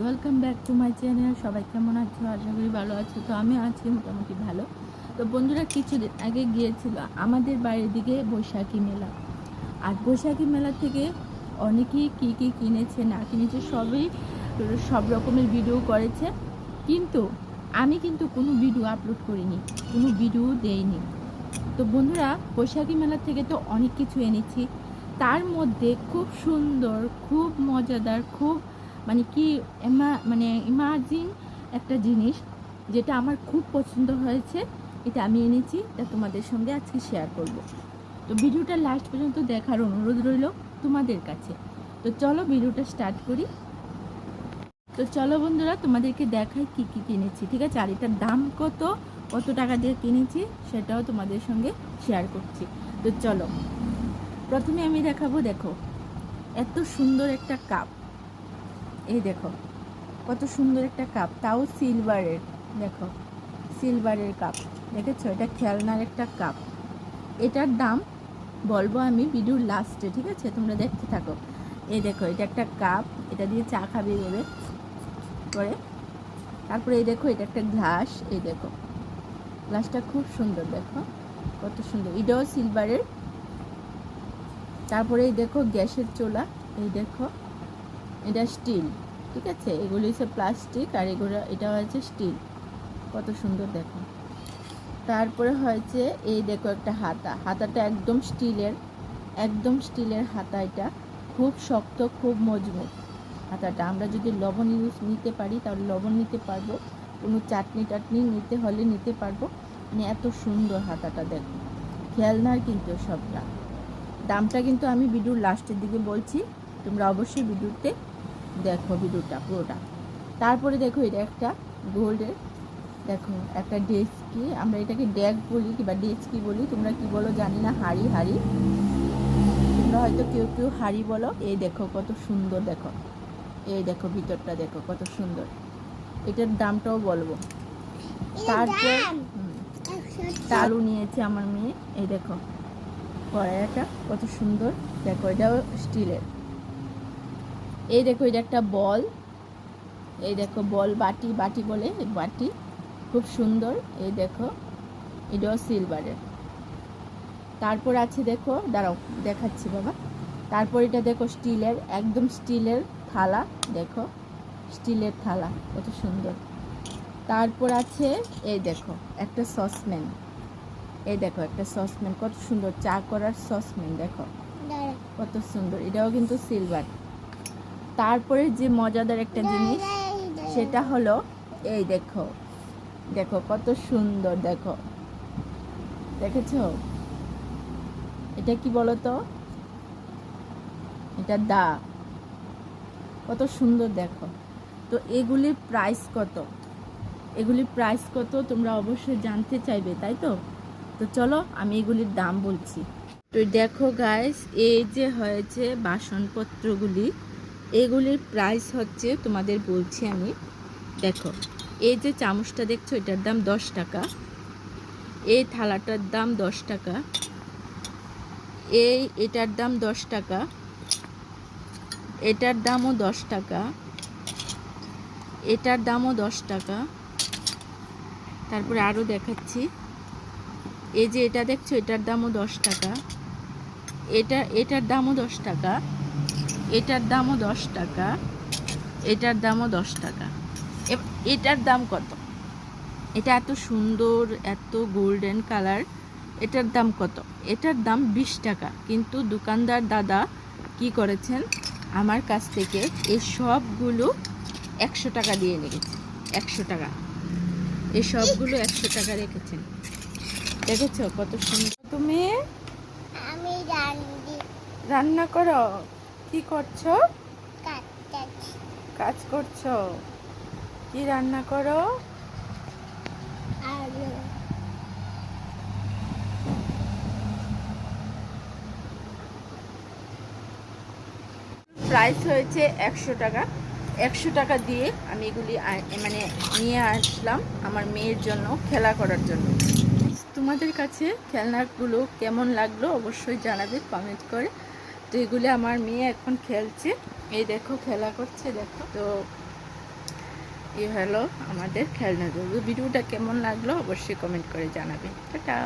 Welcome back to my channel. সবাই কেমন আছো? আশা করি ভালো আছো। তো আমি আছি মোটামুটি ভালো। তো বন্ধুরা, কিছুদিন আগে গিয়েছিল আমাদের বাড়ির দিকে বৈশাখী মেলা। আর বৈশাখী মেলা থেকে অনেকেই কী কী কিনেছে না কিনেছে সব রকমের ভিডিও করেছে, কিন্তু আমি কিন্তু কোনো ভিডিও আপলোড করিনি, কোনো ভিডিও দেইনি। তো বন্ধুরা, বৈশাখী মেলা থেকে তো অনেক কিছু এনেছি। তার মধ্যে খুব সুন্দর, খুব মজাদার, খুব ইমাজিন একটা জিনিস, যেটা আমার খুব পছন্দ হয়েছে, এটা আমি এনেছি, তা তোমাদের সঙ্গে আজকে শেয়ার করব। তো ভিডিওটা লাস্ট পর্যন্ত দেখার অনুরোধ রইল তোমাদের কাছে। তো চলো ভিডিওটা স্টার্ট করি। তো চলো বন্ধুরা, তোমাদেরকে দেখাই কি কি কিনেছি, ঠিক আছে? আর এটার দাম কত টাকা দিয়ে কিনেছি সেটাও তোমাদের সঙ্গে শেয়ার করছি। তো চলো, প্রথমে আমি দেখাবো, দেখো এত সুন্দর একটা কাপ। এই দেখো কত সুন্দর একটা কাপ, তাও সিলভারের। দেখো সিলভারের কাপ, দেখেছো? এটা খেলনার একটা কাপ। এটার দাম বলবো আমি ভিডিওর লাস্টে, ঠিক আছে? তোমরা দেখতে থাকো। এই দেখো, এটা একটা কাপ, এটা দিয়ে চা খাবে দেবে করে। তারপরে এই দেখো, এটা একটা গ্লাস। এই দেখো গ্লাসটা খুব সুন্দর, দেখো কত সুন্দর, এটাও সিলভারের। তারপরে এই দেখো গ্যাসের চুলা। এই দেখো এটা স্টিল, ঠিক আছে? এগুলো হচ্ছে প্লাস্টিক, আর এটা হয়েছে স্টিল। কত সুন্দর দেখো। তারপরে হয়েছে এই দেখো একটা হাতাটা একদম স্টিলের হাতা। এটা খুব শক্ত, খুব মজবুত হাতাটা। আমরা যদি লবণ নিতে পারি তাহলে লবণ নিতে পারবো, কোনো চাটনি নিতে হলে নিতে পারবো। মানে এত সুন্দর হাতাটা, দেখো খেলনার কিন্তু সবটা। দামটা কিন্তু আমি ভিডিওর লাস্টের দিকে বলছি, তোমরা অবশ্যই ভিডিওতে দেখো, ভিডিওটা পুরোটা। তারপরে দেখো, এটা একটা গোল্ডের, দেখো একটা ডেস্কি, আমরা এটাকে ড্যাগ বলি কিংবা ডেস্কি বলি, তোমরা কি বলো জানি না। হাড়ি তোমরা হয়তো কেউ হাড়ি বলো। এই দেখো কত সুন্দর, দেখো এই দেখো ভিতরটা দেখো কত সুন্দর। এটার দামটাও বলবো। তারপর তালু নিয়েছে আমার মেয়ে। এই দেখো কড়াইটা কত সুন্দর, দেখো এটাও স্টিলের। এই দেখো, এটা একটা বল। এই দেখো বল, বাটি বলে, বাটি খুব সুন্দর। এই দেখো এটাও সিলভারের। তারপর আছে, দেখো দাঁড়াও দেখাচ্ছি বাবা। তারপর এটা দেখো স্টিলের, একদম স্টিলের থালা। দেখো স্টিলের থালা কত সুন্দর। তারপর আছে এই দেখো একটা সসপ্যান। এই দেখো একটা সসপ্যান, কত সুন্দর চা করার সসপ্যান, দেখো কত সুন্দর, এটাও কিন্তু সিলভার। তারপরে যে মজাদার একটা জিনিস, সেটা হলো এই দেখো কত সুন্দর, দেখো দেখেছো? এটা কি বলো তো? এটা কত সুন্দর, দেখো। তো এগুলির প্রাইস কত তোমরা অবশ্যই জানতে চাইবে, তাই তো? তো চলো আমি এগুলির দাম বলছি। তো দেখো গাইস, এই যে হয়েছে বাসনপত্রগুলি, এগুলির প্রাইস হচ্ছে, তোমাদের বলছি আমি। দেখো এই যে চামচটা দেখছো, এটার দাম 10 টাকা। এই থালাটার দাম 10 টাকা। এটার দাম 10 টাকা। এটার দামও 10 টাকা। এটার দামও 10 টাকা। তারপরে আরও দেখাচ্ছি, এই যে এটা দেখছো, এটার দামও 10 টাকা। এটার দামও 10 টাকা। এটার দামও 10 টাকা। এটার দামও 10 টাকা। এটার দাম কত? এটা এত সুন্দর, এত গোল্ডেন কালার, এটার দাম কত? এটার দাম 20 টাকা। কিন্তু দোকানদার দাদা কি করেছেন, আমার কাছ থেকে এই সবগুলো 100 টাকা দিয়ে রেখেছে। 100 টাকা, এই সবগুলো 100 টাকা রেখেছেন। দেখেছো কত সুন্দর। তুমি রান্না করো? কি করছো? কাজ করছো? কি রান্না করো? প্রাইস হয়েছে 100 টাকা। 100 টাকা দিয়ে আমি এগুলি নিয়ে আসলাম আমার মেয়ের জন্য, খেলা করার জন্য। তোমাদের কাছে খেলনাগুলো কেমন লাগলো অবশ্যই জানাবে কমেন্ট করে। তো এগুলি আমার মেয়ে এখন খেলছে, এই দেখো খেলা করছে, দেখো। তো এই হলো আমাদের খেলনা। ভিডিওটা কেমন লাগলো অবশ্যই কমেন্ট করে জানাবেন। টাটা।